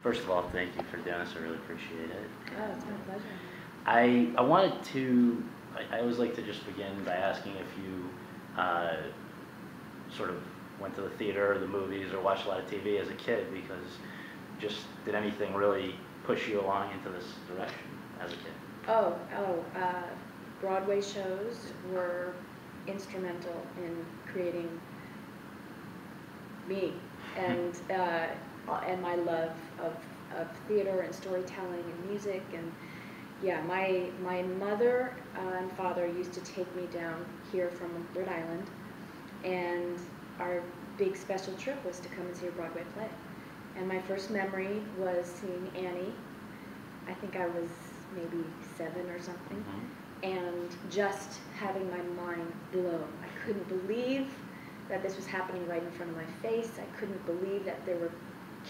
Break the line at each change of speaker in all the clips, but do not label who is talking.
First of all, thank you for doing this. I really appreciate it.
Oh, it's my pleasure.
I wanted to, I always like to just begin by asking if you sort of went to the theater or the movies or watched a lot of TV as a kid, because just did anything really push you along into this direction as a kid?
Broadway shows were instrumental in creating me and my love of theater and storytelling and music. And yeah, my mother and father used to take me down here from Rhode Island, and our big special trip was to come and see a Broadway play. And my first memory was seeing Annie. I think I was maybe 7 or something.
Mm-hmm.
And just having my mind blown. I couldn't believe that this was happening right in front of my face. I couldn't believe that there were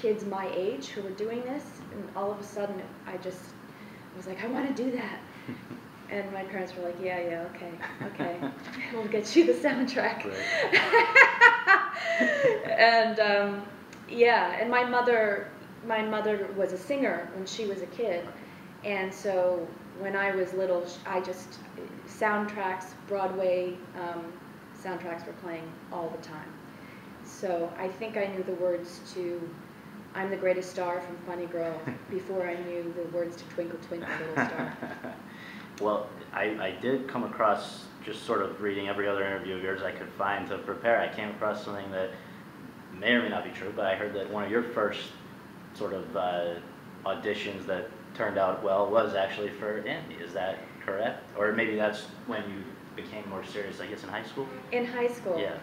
kids my age who were doing this. And all of a sudden, I was like, I want to do that. And my parents were like, yeah, okay. We'll get you the soundtrack. And yeah, and my mother was a singer when she was a kid. And so when I was little, Broadway soundtracks were playing all the time. So I think I knew the words to I'm the Greatest Star from Funny Girl before I knew the words to Twinkle Twinkle Little Star.
Well, I did come across, just sort of reading every other interview of yours I could find to prepare, I came across something that may or may not be true, but I heard that one of your first sort of auditions that turned out well was actually for Andy. Is that correct? Or maybe that's when you became more serious, I guess, in high school? In high school.
Yeah.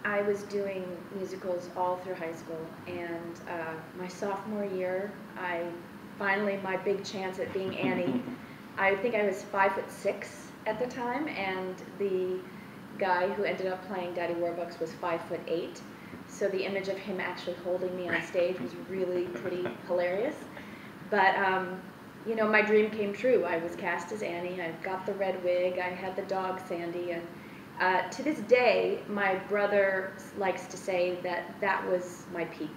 I was doing musicals all through high school, and my sophomore year, finally, my big chance at being Annie. I think I was 5'6" at the time, and the guy who ended up playing Daddy Warbucks was 5'8". So the image of him actually holding me on stage was really pretty hilarious. But you know, my dream came true. I was cast as Annie. I got the red wig. I had the dog Sandy, and to this day, my brother likes to say that that was my peak.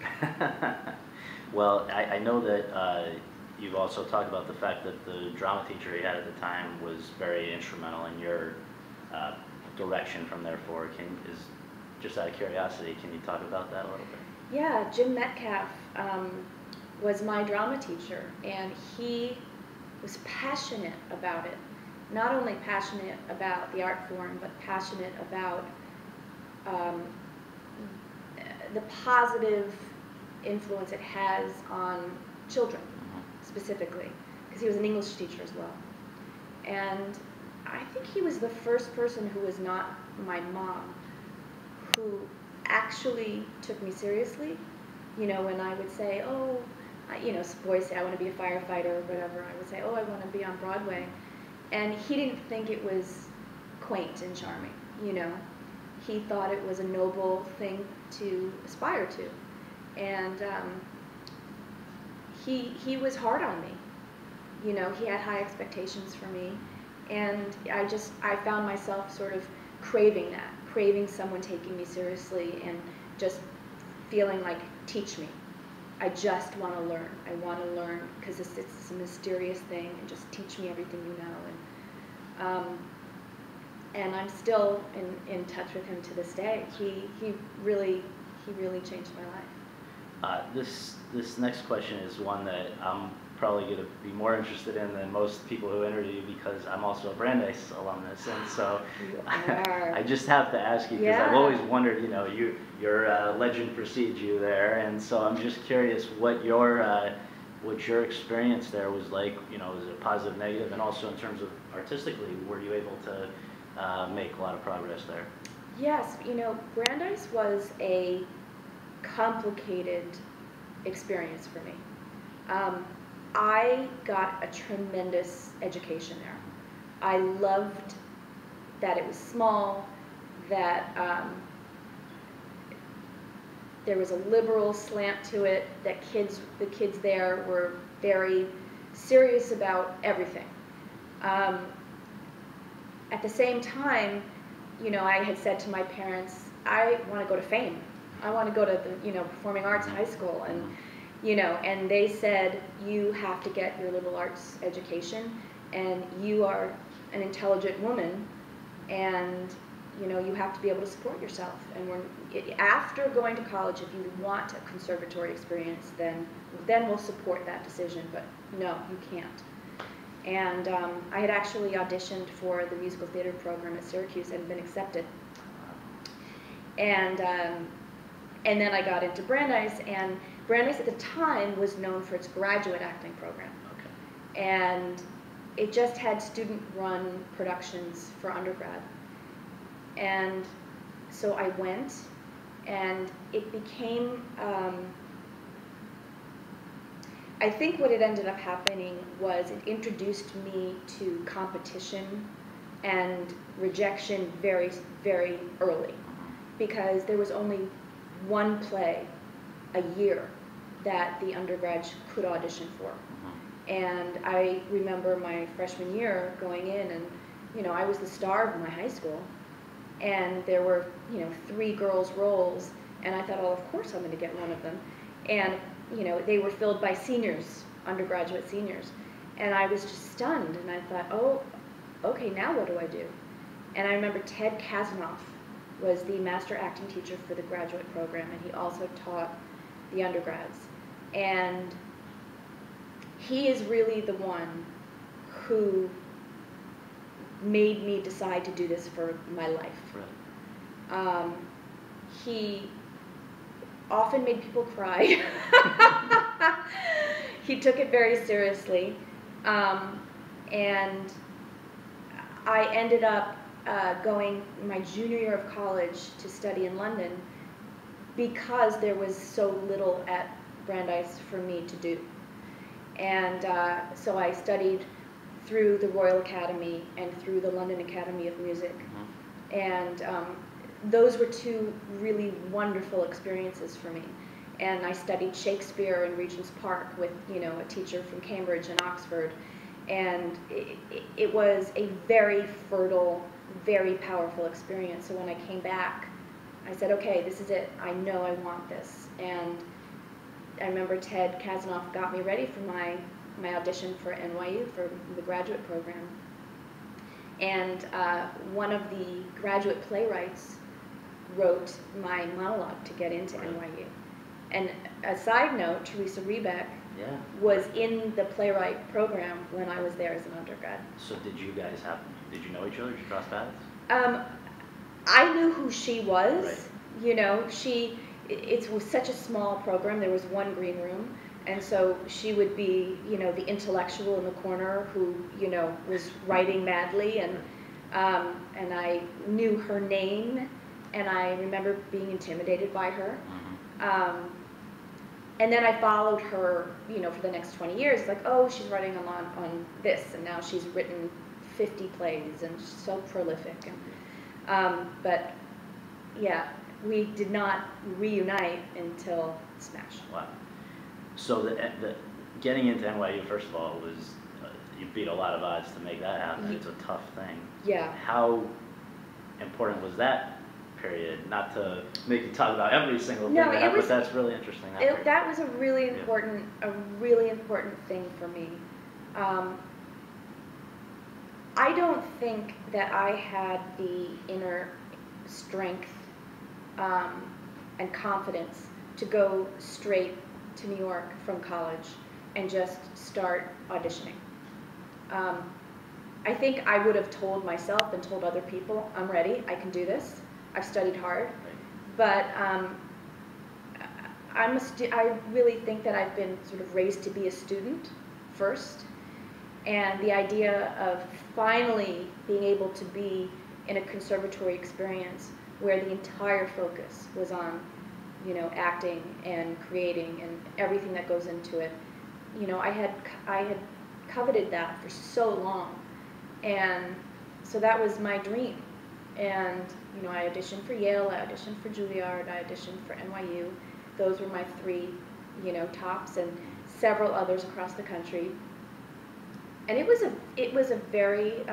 Well, I know that you've also talked about the fact that the drama teacher you had at the time was very instrumental in your direction from there forward. Just out of curiosity, can you talk about that a little bit?
Yeah, Jim Metcalf was my drama teacher, and he was passionate about it. Not only passionate about the art form, but passionate about the positive influence it has on children, specifically, because he was an English teacher as well. And I think he was the first person who was not my mom who actually took me seriously. You know, when I would say, oh, you know, boys say I want to be a firefighter or whatever, I would say, oh, I want to be on Broadway. And he didn't think it was quaint and charming, you know. He thought it was a noble thing to aspire to. And he was hard on me. You know, he had high expectations for me. And I found myself sort of craving that, craving someone taking me seriously and just feeling like, teach me. I just want to learn. I want to learn because it's a mysterious thing, and just teach me everything you know. And I'm still in touch with him to this day. He really changed my life.
This next question is one that I'm probably going to be more interested in than most people who interview, because I'm also a Brandeis alumnus, and so I just have to ask you, because I've always wondered, you know, your legend precedes you there, and so I'm just curious what your experience there was like. You know, was it positive, negative, and also in terms of artistically, were you able to make a lot of progress there?
Yes, you know, Brandeis was a complicated experience for me. I got a tremendous education there. I loved that it was small, that there was a liberal slant to it, that the kids there were very serious about everything. At the same time, you know, I had said to my parents, I want to go to Fame. I want to go to the, performing arts high school. And, and they said, you have to get your liberal arts education, and you are an intelligent woman, and, you have to be able to support yourself. And after going to college, if you want a conservatory experience, then we'll support that decision, but no, you can't. And I had actually auditioned for the musical theater program at Syracuse and been accepted. And then I got into Brandeis, and Brandeis at the time was known for its graduate acting program.
Okay.
And it just had student-run productions for undergrad. And so I went, and it became, I think what it ended up happening was it introduced me to competition and rejection very, very early, because there was only one play a year that the undergrads could audition for. And I remember my freshman year going in, and I was the star of my high school, and there were 3 girls' roles, and I thought, oh, of course I'm going to get one of them. And they were filled by seniors, undergraduate seniors, and I was just stunned, and I thought, oh, okay, now what do I do? And I remember Ted Kazanoff was the master acting teacher for the graduate program, and he also taught the undergrads. And he is really the one who made me decide to do this for my life.
Right.
He often made people cry. He took it very seriously. And I ended up going my junior year of college to study in London because there was so little at Brandeis for me to do. And so I studied through the Royal Academy and through the London Academy of Music. And those were 2 really wonderful experiences for me. And I studied Shakespeare in Regent's Park with, a teacher from Cambridge and Oxford. And it was a very fertile, very powerful experience. So when I came back, I said, okay, this is it. I know I want this. And I remember Ted Kazanoff got me ready for my audition for NYU for the graduate program. And one of the graduate playwrights wrote my monologue to get into NYU. And a side note, Teresa Rebeck was in the playwright program when I was there as an undergrad.
So did you know each other? Did you cross paths?
I knew who she was.
Right.
It was such a small program. There was one green room. And so she would be, the intellectual in the corner who, was writing madly. And I knew her name, and I remember being intimidated by her. And then I followed her, for the next 20 years. It's like, oh, she's writing on this, and now she's written 50 plays, and she's so prolific. And, but, yeah, we did not reunite until Smash.
Wow. So the getting into NYU, first of all, was you beat a lot of odds to make that happen. It's a tough thing.
Yeah.
How important was that period? Not to make you talk about every single thing, but that's really interesting.
That was a really important, thing for me. I don't think that I had the inner strength and confidence to go straight to New York from college and just start auditioning. I think I would have told myself and told other people, I'm ready, I can do this, I've studied hard, but I really think that I've been sort of raised to be a student first, and the idea of finally being able to be in a conservatory experience where the entire focus was on acting and creating and everything that goes into it. I had coveted that for so long, and so that was my dream. And I auditioned for Yale, I auditioned for Juilliard, I auditioned for NYU. Those were my 3, tops, and several others across the country. And it was a very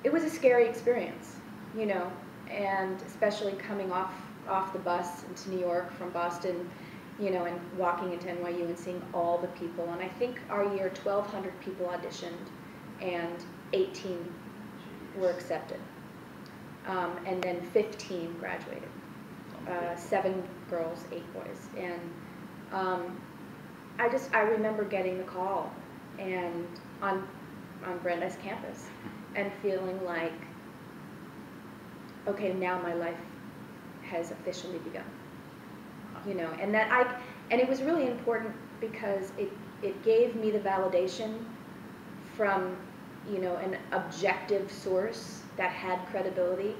it was a scary experience, and especially coming off the bus into New York from Boston, you know, and walking into NYU and seeing all the people. And I think our year 1,200 people auditioned, and 18 were accepted, and then 15 graduated. 7 girls, 8 boys, and I remember getting the call, and on Brandeis campus, and feeling like, okay, now my life has officially begun. You know, and it was really important because it gave me the validation from, you know, an objective source that had credibility,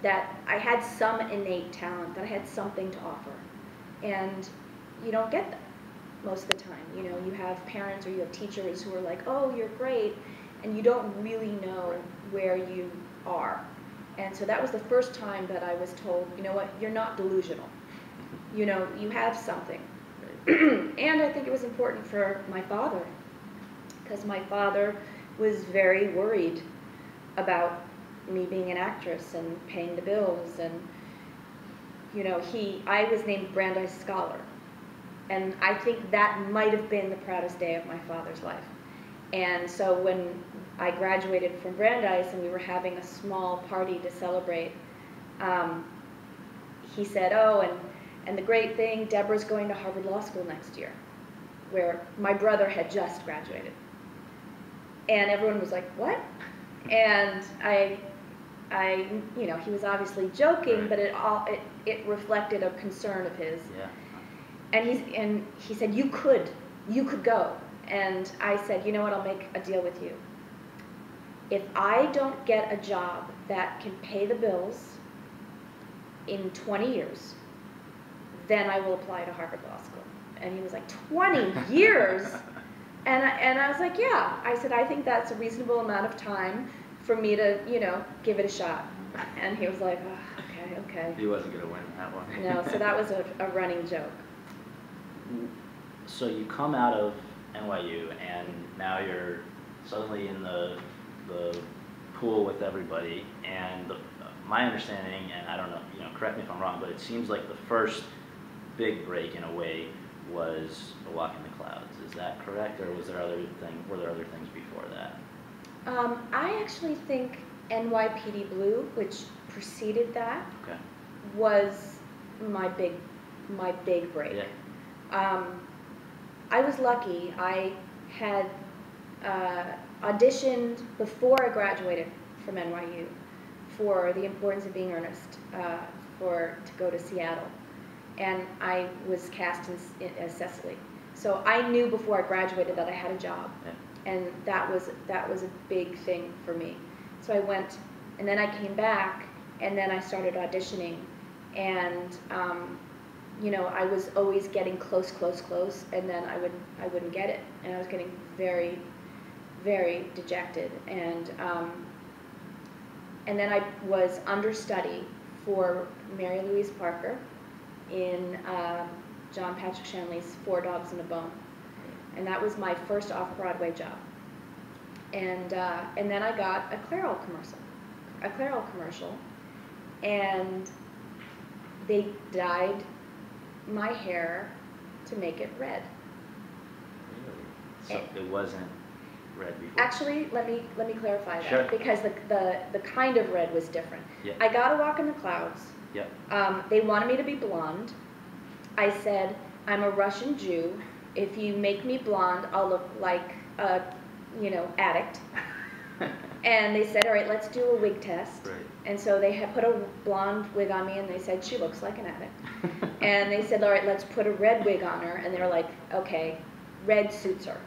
that I had some innate talent, that I had something to offer. And you don't get that most of the time. You know, you have parents or you have teachers who are like, oh, you're great, and you don't really know where you are. And so that was the first time that I was told, you know what, you're not delusional. You know, you have something. And I think it was important for my father, because my father was very worried about me being an actress and paying the bills. And, you know, I was named Brandeis Scholar. And I think that might have been the proudest day of my father's life. And so when I graduated from Brandeis and we were having a small party to celebrate, he said, oh, and the great thing, Debra's going to Harvard Law School next year, where my brother had just graduated. And everyone was like, what? And I you know, he was obviously joking, but it reflected a concern of his.
Yeah.
And he said, you could go. And I said, you know what, I'll make a deal with you. If I don't get a job that can pay the bills in 20 years, then I will apply to Harvard Law School. And he was like, 20 years? And I was like, yeah. I said, I think that's a reasonable amount of time for me to, you know, give it a shot. And he was like, oh, okay.
He wasn't going to win that one.
No, so that was a running joke.
So you come out of NYU, and now you're suddenly in the pool with everybody. And my understanding, and I don't know, you know, correct me if I'm wrong, but it seems like the first big break in a way was A Walk in the Clouds. Is that correct, or were there other things before that?
I actually think NYPD Blue, which preceded that,
okay,
was my big break.
Yeah.
I was lucky. I had auditioned before I graduated from NYU for The Importance of Being Earnest to go to Seattle, and I was cast as Cecily. So I knew before I graduated that I had a job, yeah. And that was a big thing for me. So I went, and then I came back, and then I started auditioning, and you know, I was always getting close, and then I wouldn't get it, and I was getting very, very dejected, and then I was understudy for Mary Louise Parker in John Patrick Shanley's 4 Dogs and a Bone, and that was my first off-Broadway job, and then I got a Clairol commercial, and they dyed my hair to make it red.
Really? So it wasn't red before?
Actually, let me clarify that,
sure.
Because the kind of red was different.
Yeah.
I got A Walk in the Clouds.
Yep.
They wanted me to be blonde. I said, I'm a Russian Jew. If you make me blonde, I'll look like a, you know, addict. And they said, all right, let's do a wig test.
Right.
And so they had put a blonde wig on me, and they said, she looks like an addict. And they said, all right, let's put a red wig on her. And they were like, okay, red suits her.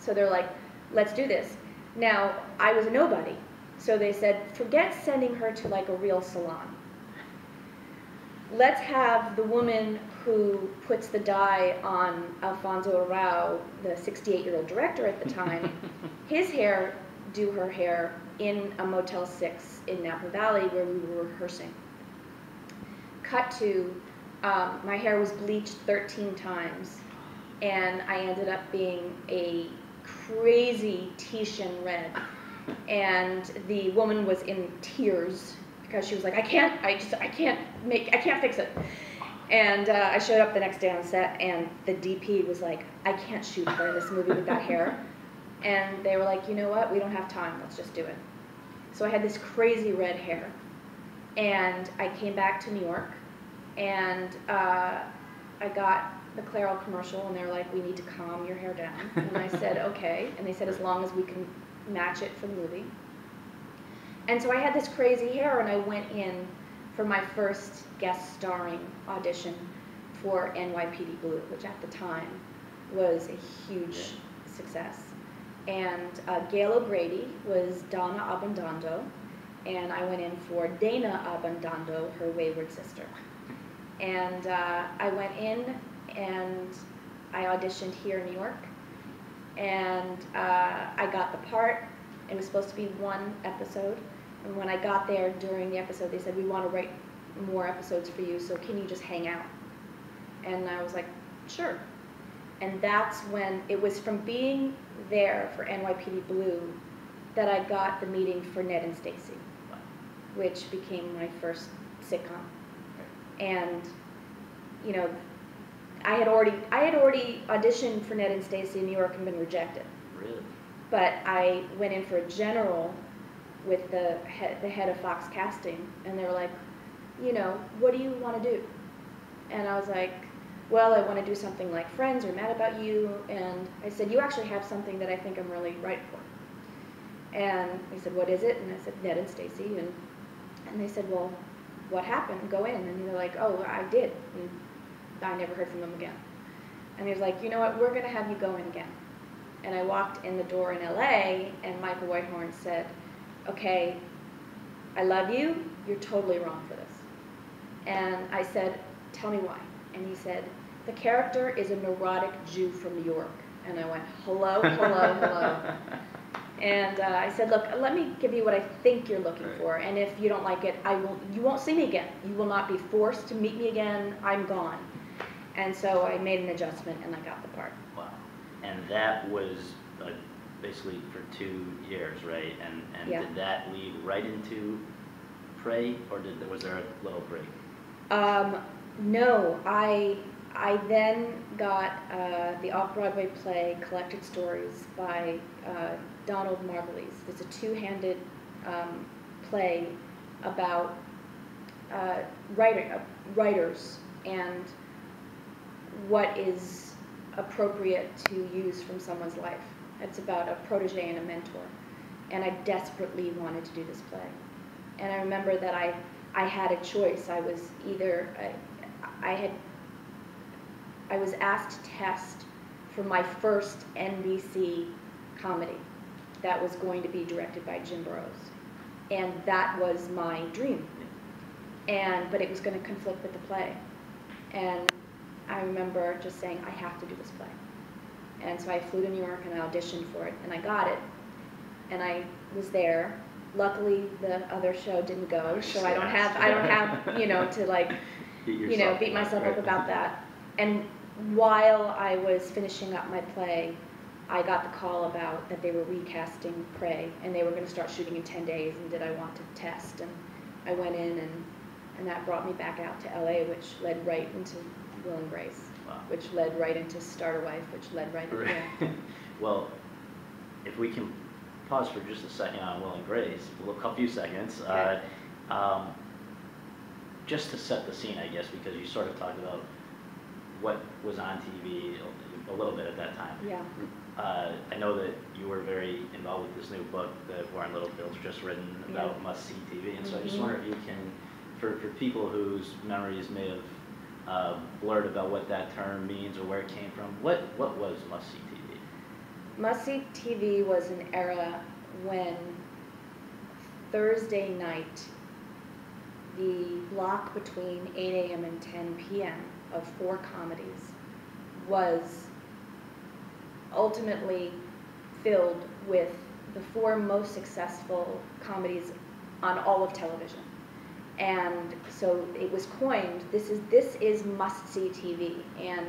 So they're like, let's do this. Now, I was a nobody. So they said, forget sending her to like a real salon. Let's have the woman who puts the dye on Alfonso Arau, the 68-year-old director at the time, his hair, do her hair in a Motel 6 in Napa Valley where we were rehearsing. Cut to, my hair was bleached 13 times, and I ended up being a crazy Titian red. And the woman was in tears because she was like, I can't fix it. And I showed up the next day on set, and the DP was like, I can't shoot her in this movie with that hair. And they were like, you know what, we don't have time, let's just do it. So I had this crazy red hair, and I came back to New York, and I got the Clairol commercial, and they were like, we need to calm your hair down. And I said, okay. And they said, as long as we can match it for the movie. And so I had this crazy hair, and I went in for my first guest starring audition for NYPD Blue, which at the time was a huge success. And Gail O'Grady was Donna Abundando, and I went in for Dana Abundando, her wayward sister. And I went in, and I auditioned here in New York, and I got the part. It was supposed to be one episode, and when I got there during the episode, they said, we want to write more episodes for you, so can you just hang out? And I was like, sure. And that's when, it was from being there for NYPD Blue that I got the meeting for Ned and Stacey, which became my first sitcom. And, you know, I had already auditioned for Ned and Stacey in New York and been rejected.
Really?
But I went in for a general with the head of Fox Casting, and they were like, you know, what do you want to do? And I was like, well, I want to do something like Friends or Mad About You. And I said, you actually have something that I think I'm really right for. And they said, what is it? And I said, Ned and Stacey. And they said, well, what happened? Go in. And they're like, oh, I did. And I never heard from them again. And he was like, you know what, we're going to have you go in again. And I walked in the door in LA, and Michael Whitehorn said, okay, I love you, you're totally wrong for this. And I said, tell me why. And he said, the character is a neurotic Jew from New York. And I went, hello, hello, hello. And I said, look, let me give you what I think you're looking for, and if you don't like it, you won't see me again. You will not be forced to meet me again, I'm gone. And so I made an adjustment, and I got the part.
Wow. And that was basically for 2 years, right? And
yeah.
Did that lead right into Prey, or was there a little break?
No, I then got the off-Broadway play Collected Stories by Donald Margulies. It's a two-handed play about writers and what is appropriate to use from someone's life. It's about a protege and a mentor. And I desperately wanted to do this play. And I remember that I had a choice. I was either, I was asked to test for my first NBC comedy that was going to be directed by Jim Burrows. And that was my dream. But it was going to conflict with the play. And I remember just saying, I have to do this play. And so I flew to New York and I auditioned for it, and I got it. And I was there. Luckily, the other show didn't go, so I don't have, you know, to like, beat myself up about that. And while I was finishing up my play, I got the call about that they were recasting Prey, and they were going to start shooting in 10 days, and did I want to test? And I went in, and that brought me back out to LA, which led right into Will and Grace. Wow. Which led right into Starter Wife, which led right into
Well, if we can pause for just a second on Will and Grace, a few seconds, okay. Just to set the scene, I guess, because you sort of talked about what was on TV a little bit at that time.
Yeah.
I know that you were very involved with this new book that Warren Littlefield's just written about must-see TV, and so I just wonder if you can, for people whose memories may have blurred about what that term means or where it came from, what was must-see TV?
Must-see TV was an era when Thursday night, the block between 8 a.m. and 10 p.m. of 4 comedies was ultimately filled with the 4 most successful comedies on all of television. And so it was coined, this is must-see TV. And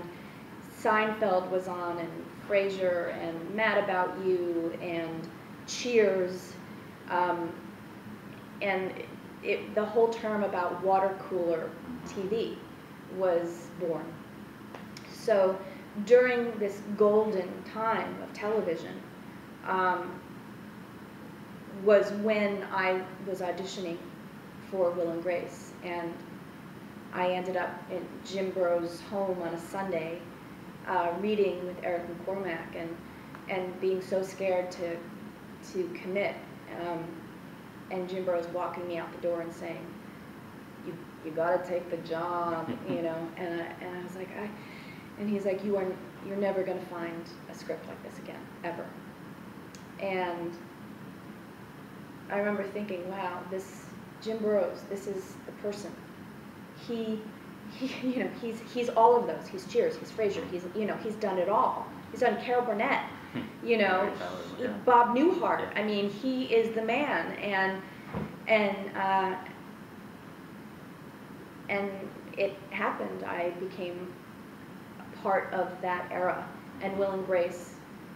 Seinfeld was on, and Frasier, and Mad About You, and Cheers. And the whole term about water cooler TV was born. So during this golden time of television was when I was auditioning for Will and Grace, and I ended up in Jim Burrows' home on a Sunday reading with Eric McCormack and being so scared to commit, and Jim Burrows walking me out the door and saying, you got to take the job, you know, and I was like, and he's like, you're never going to find a script like this again, ever. And I remember thinking, wow, this Jim Burrows, this is the person. He you know, he's all of those. He's Cheers, he's Frasier, he's done it all. He's done Carol Burnett, you know, Bob Newhart. I mean, he is the man, and it happened. I became a part of that era, and Will and Grace,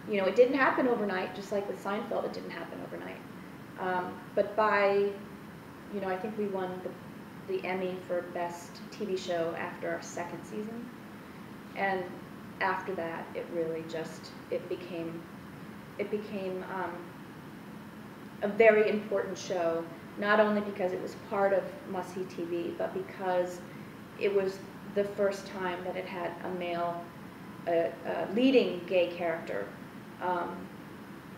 you know, it didn't happen overnight, just like with Seinfeld, it didn't happen overnight. But by, you know, I think we won the Emmy for Best TV Show after our second season, and after that, it really just, it became a very important show, not only because it was part of must-see TV, but because it was the first time that it had a male, leading gay character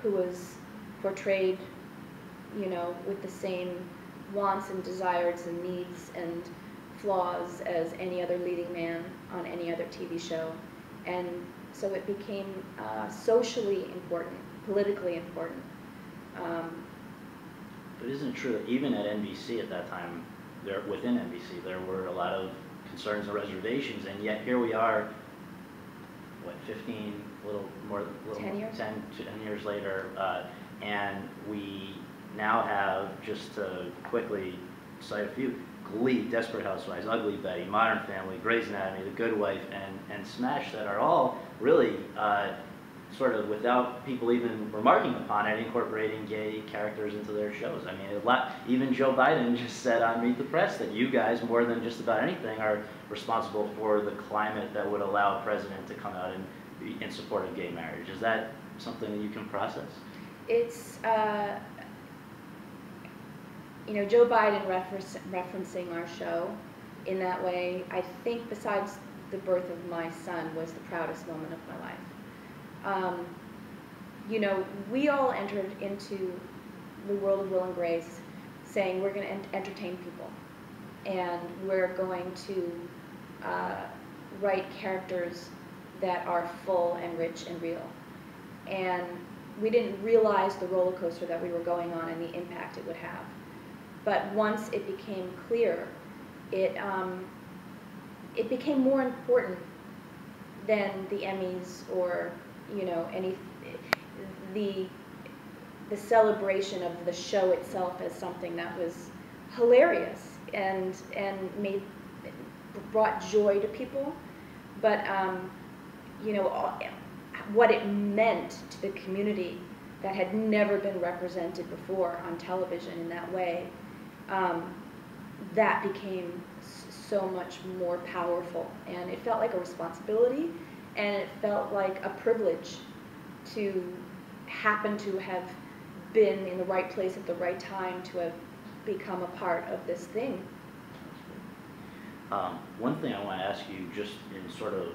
who was portrayed, you know, with the same wants and desires and needs and flaws as any other leading man on any other TV show. And so it became socially important, politically important.
But isn't it true that even at NBC at that time, within NBC, there were a lot of concerns and reservations, and yet here we are, what, 15, a little more,
10 years?
10 years later, and we now have, just to quickly cite a few, Glee, Desperate Housewives, Ugly Betty, Modern Family, Grey's Anatomy, The Good Wife, and Smash, that are all really sort of, without people even remarking upon it, incorporating gay characters into their shows. I mean, even Joe Biden just said on Meet the Press that you guys, more than just about anything, are responsible for the climate that would allow a president to come out and be in support of gay marriage. Is that something that you can process?
It's, you know, Joe Biden referencing our show in that way, I think, besides the birth of my son, was the proudest moment of my life. You know, we all entered into the world of Will and Grace saying we're going to entertain people, and we're going to write characters that are full and rich and real. And we didn't realize the roller coaster that we were going on and the impact it would have. But once it became clear, it became more important than the Emmys or, you know, the celebration of the show itself as something that was hilarious and brought joy to people. But you know, what it meant to the community that had never been represented before on television in that way, that became so much more powerful, and it felt like a responsibility, and it felt like a privilege to happen to have been in the right place at the right time, to have become a part of this thing.
One thing I want to ask you, just in sort of,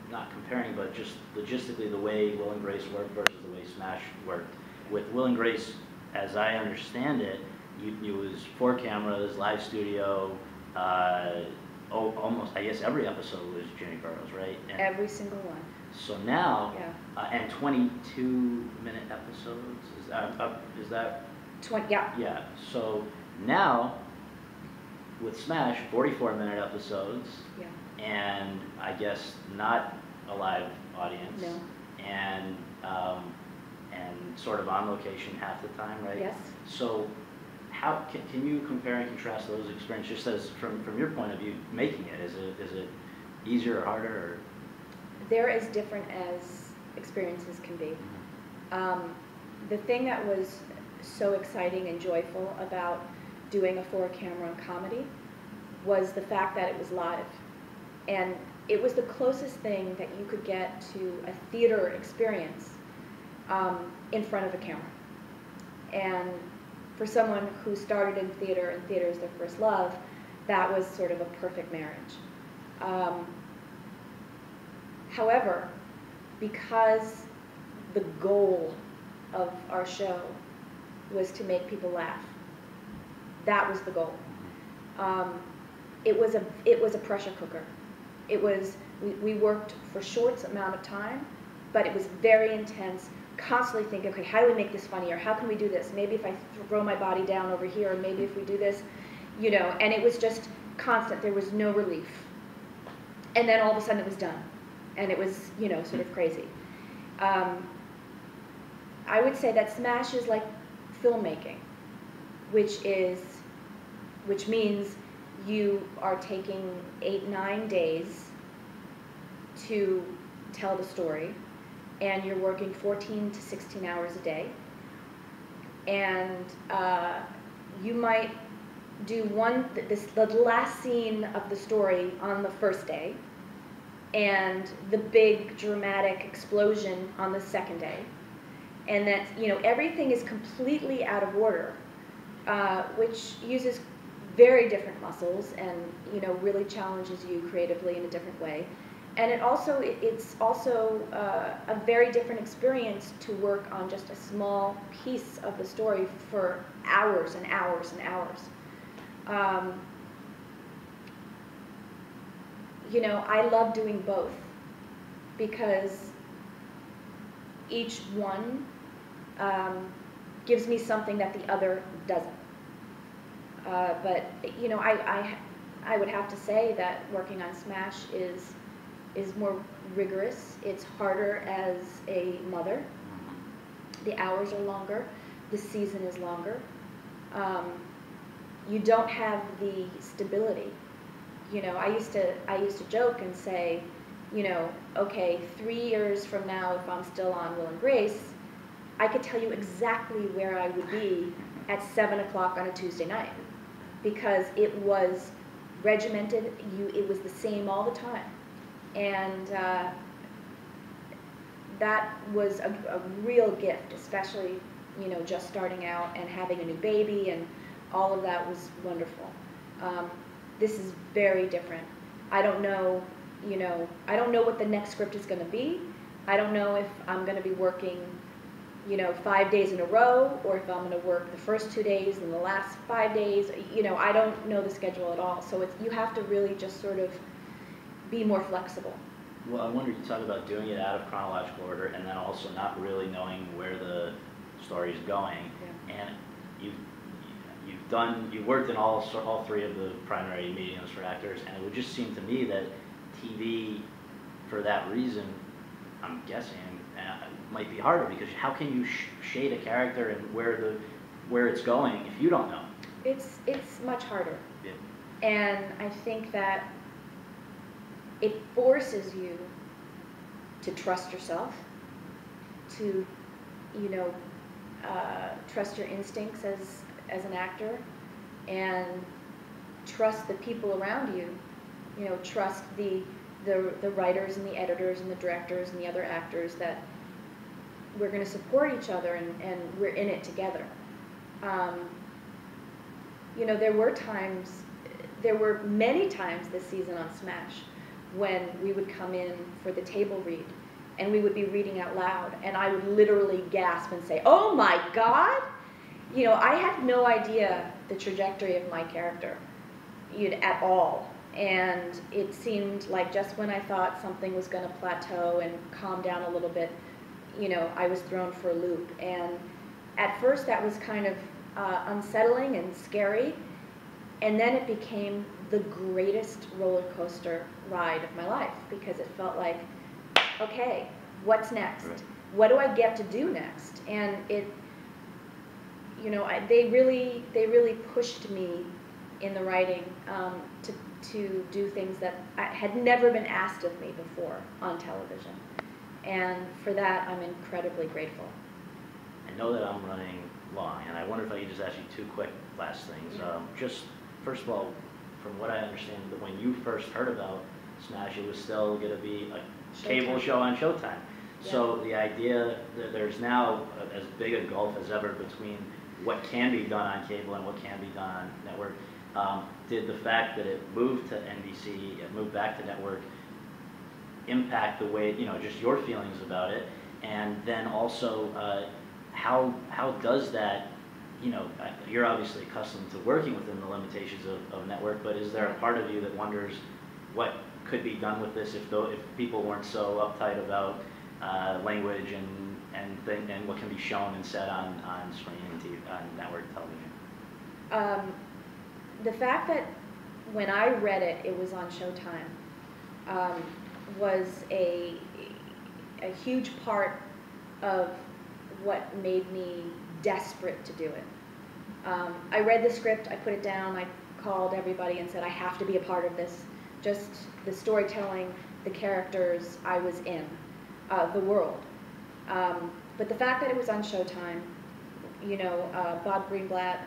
not comparing, but just logistically the way Will and Grace worked versus the way Smash worked. With Will and Grace, as I understand it, it was 4 cameras, live studio, almost, I guess every episode was Jimmy Burrows, right? And
every single one.
So now, yeah. And 22-minute episodes, is that?
20, yeah.
Yeah, so now, with Smash, 44-minute episodes, yeah. And I guess not a live audience.
No.
And sort of on location half the time, right?
Yes.
So how can you compare and contrast those experiences, just as from your point of view, making it? Is it easier or harder? Or?
They're as different as experiences can be. The thing that was so exciting and joyful about doing a 4-camera comedy was the fact that it was live. And it was the closest thing that you could get to a theater experience in front of a camera. And for someone who started in theater and theater is their first love, that was sort of a perfect marriage. However, because the goal of our show was to make people laugh, that was the goal. It was a pressure cooker. It was, we worked for short amount of time, but it was very intense, constantly thinking, okay, how do we make this funnier? How can we do this? Maybe if I throw my body down over here, or maybe if we do this, you know, and it was just constant. There was no relief. And then all of a sudden it was done. And it was, you know, sort of crazy. I would say that Smash is like filmmaking, which means you are taking 8-9 days to tell the story, and you're working 14 to 16 hours a day, and you might do the last scene of the story on the first day, and the big dramatic explosion on the second day, and that, you know, everything is completely out of order, which uses very different muscles and, you know, really challenges you creatively in a different way. And it's also a very different experience to work on just a small piece of the story for hours and hours and hours. You know, I love doing both because each one gives me something that the other doesn't. But, you know, I would have to say that working on Smash is more rigorous. It's harder as a mother. The hours are longer. The season is longer. You don't have the stability. You know, I used to joke and say, you know, okay, 3 years from now, if I'm still on Will and Grace, I could tell you exactly where I would be at 7 o'clock on a Tuesday night, because it was regimented. It was the same all the time. And that was a real gift, especially, you know, just starting out and having a new baby, and all of that was wonderful. This is very different. I don't know, you know, I don't know what the next script is going to be. I don't know if I'm going to be working, you know, 5 days in a row, or if I'm going to work the first 2 days and the last 5 days. You know, I don't know the schedule at all. So you have to really just sort of be more flexible.
Well, I wonder, you talk about doing it out of chronological order and then also not really knowing where the story is going. Yeah. And you've worked in all 3 of the primary mediums for actors, and it would just seem to me that TV, for that reason, I'm guessing, might be harder, because how can you shade a character and where it's going if you don't know?
It's much harder.
Yeah.
And I think that it forces you to trust yourself, to, you know, trust your instincts as an actor, and trust the people around you. You know, trust the writers and the editors and the directors and the other actors, that we're going to support each other and we're in it together. You know, there were many times this season on Smash when we would come in for the table read, and we would be reading out loud, and I would literally gasp and say, "Oh my God!" You know, I had no idea the trajectory of my character at all. And it seemed like just when I thought something was going to plateau and calm down a little bit, you know, I was thrown for a loop. And at first that was kind of unsettling and scary. And then it became the greatest roller coaster ride of my life, because it felt like, okay, what's next? Right. What do I get to do next? And it, you know, they really pushed me in the writing to do things that had never been asked of me before on television. And for that, I'm incredibly grateful.
I know that I'm running long. And I wonder if I could just ask you two quick last things. Just first of all, from what I understand, that when you first heard about Smash, it was still going to be a cable show on Showtime. Yeah. So the idea that there's now as big a gulf as ever between what can be done on cable and what can be done on network. Did the fact that it moved to NBC, it moved back to network, impact the way, just your feelings about it? And then also, how does that, you're obviously accustomed to working within the limitations of network, but is there a part of you that wonders what could be done with this if people weren't so uptight about language and what can be shown and said on screen and TV, on network television?
The fact that when I read it, it was on Showtime, was a huge part of what made me desperate to do it. I read the script, I put it down, I called everybody and said, I have to be a part of this. Just the storytelling, the characters I was in, the world. But the fact that it was on Showtime, Bob Greenblatt,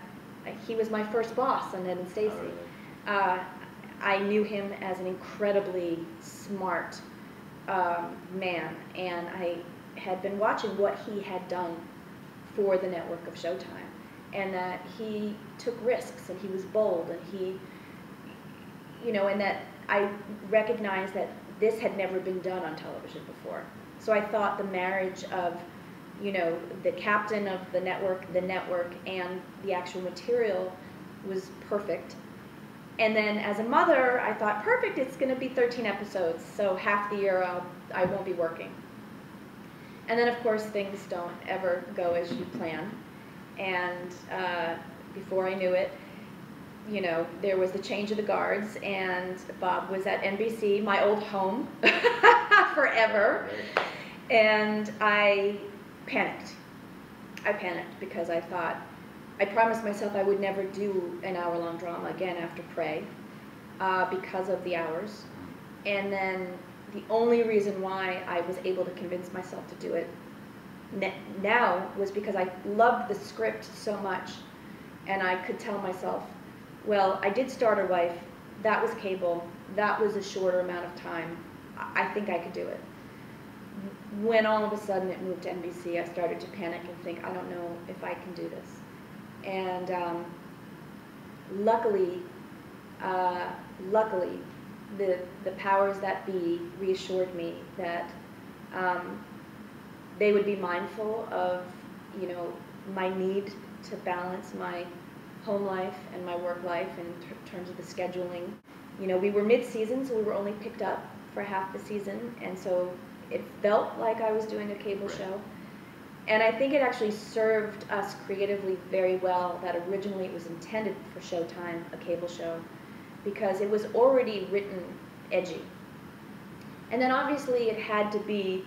he was my first boss on Ned and Stacey. I knew him as an incredibly smart man, and I had been watching what he had done for the network of Showtime, and that he took risks and he was bold, and he, and that I recognized that this had never been done on television before. So I thought the marriage of, the captain of the network, and the actual material was perfect. And then as a mother, I thought, perfect, it's going to be 13 episodes, so half the year I won't be working. And then, of course, things don't ever go as you plan. And before I knew it, there was the change of the guards, and Bob was at NBC, my old home, forever. And I panicked. Because I thought, I promised myself I would never do an hour-long drama again after Prey because of the hours. And then the only reason why I was able to convince myself to do it now was because I loved the script so much, and I could tell myself, well, I did Starter Wife, that was cable, that was a shorter amount of time, I think I could do it. When all of a sudden it moved to NBC, I started to panic and think, I don't know if I can do this. And luckily, the powers that be reassured me that they would be mindful of, my need to balance my home life and my work life in terms of the scheduling. We were mid-season, so we were only picked up for half the season, and so it felt like I was doing a cable show. And I think it actually served us creatively very well that originally it was intended for Showtime, a cable show, because it was already written edgy. And then obviously it had to be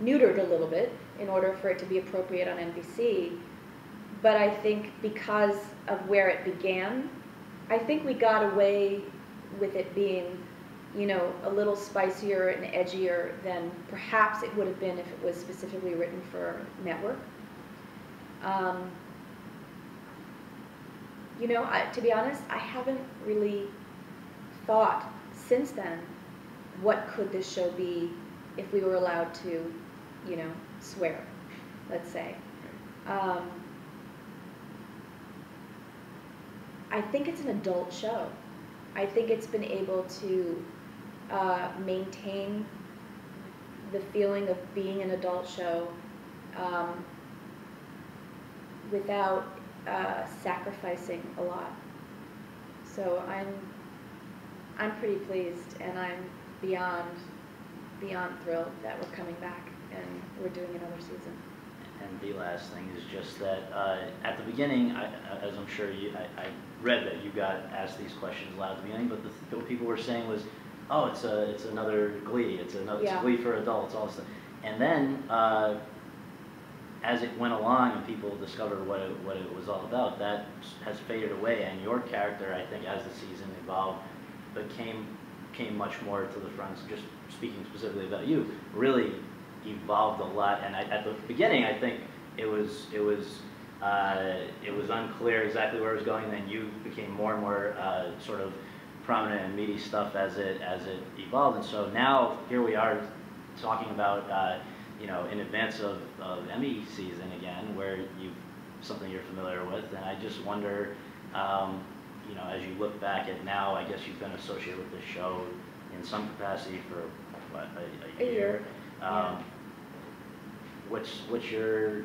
neutered a little bit in order for it to be appropriate on NBC. But I think because of where it began, I think we got away with it being, a little spicier and edgier than perhaps it would have been if it was specifically written for network. To be honest, I haven't really thought since then, what could this show be if we were allowed to, swear, let's say. I think it's an adult show. I think it's been able to maintain the feeling of being an adult show without sacrificing a lot. So I'm pretty pleased, and I'm beyond thrilled that we're coming back and we're doing another season.
And the last thing is just that at the beginning, as I'm sure I read that you got asked these questions loud at the beginning, but what people were saying was, oh, it's another Glee, it's Glee for adults, all this stuff. And then as it went along and people discovered what it was all about, that has faded away, and your character, I think, as the season evolved, came much more to the front. Just speaking specifically about you, really evolved a lot. And at the beginning, I think it was it was unclear exactly where it was going, and then you became more and more sort of prominent and meaty stuff as it evolved. And so now here we are talking about you know, in advance of Emmy season again, where something you're familiar with, and I just wonder, you know, as you look back at now, I guess you've been associated with the show in some capacity for what, a year.
Yeah.
What's your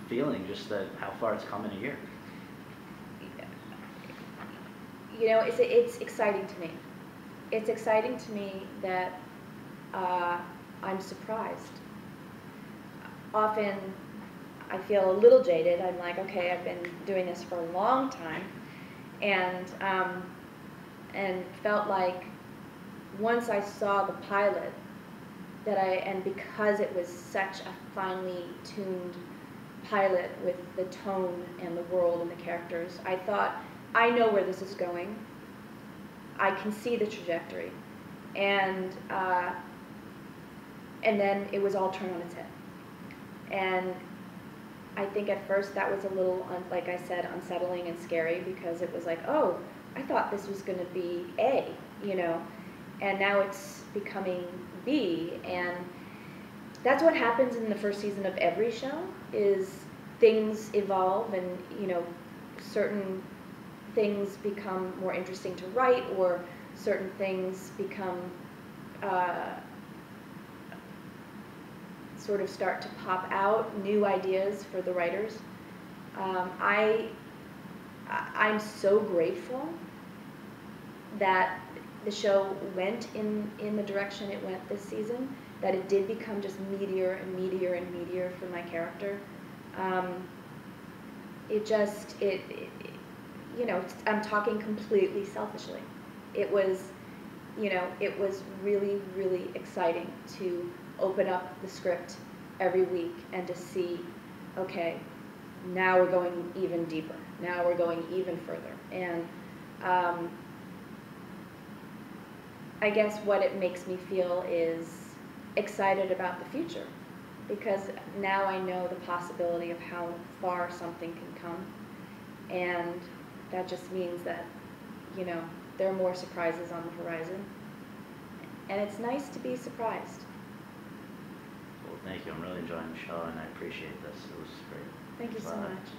feeling, just that how far it's come in a year?
You know, it's exciting to me. It's exciting to me that I'm surprised. Often I feel a little jaded. I'm like, okay, I've been doing this for a long time, and felt like once I saw the pilot, and because it was such a finely tuned pilot with the tone and the world and the characters, I thought, I know where this is going. I can see the trajectory, and then it was all turned on its head. And I think at first that was a little, like I said, unsettling and scary, because it was like, oh, I thought this was going to be A, you know, and now it's becoming B. And that's what happens in the first season of every show, is things evolve, and, you know, certain things become more interesting to write, or certain things become sort of start to pop out, new ideas for the writers. I'm so grateful that the show went in the direction it went this season, that it did become just meatier and meatier and meatier for my character. You know, I'm talking completely selfishly. It was, you know, it was really, really exciting to open up the script every week and to see, okay, now we're going even deeper. Now we're going even further. And I guess what it makes me feel is excited about the future, because now I know the possibility of how far something can come, and that just means that, you know, there are more surprises on the horizon, and it's nice to be surprised.
Well, thank you. I'm really enjoying the show, and I appreciate this. It was great.
Thank you so much.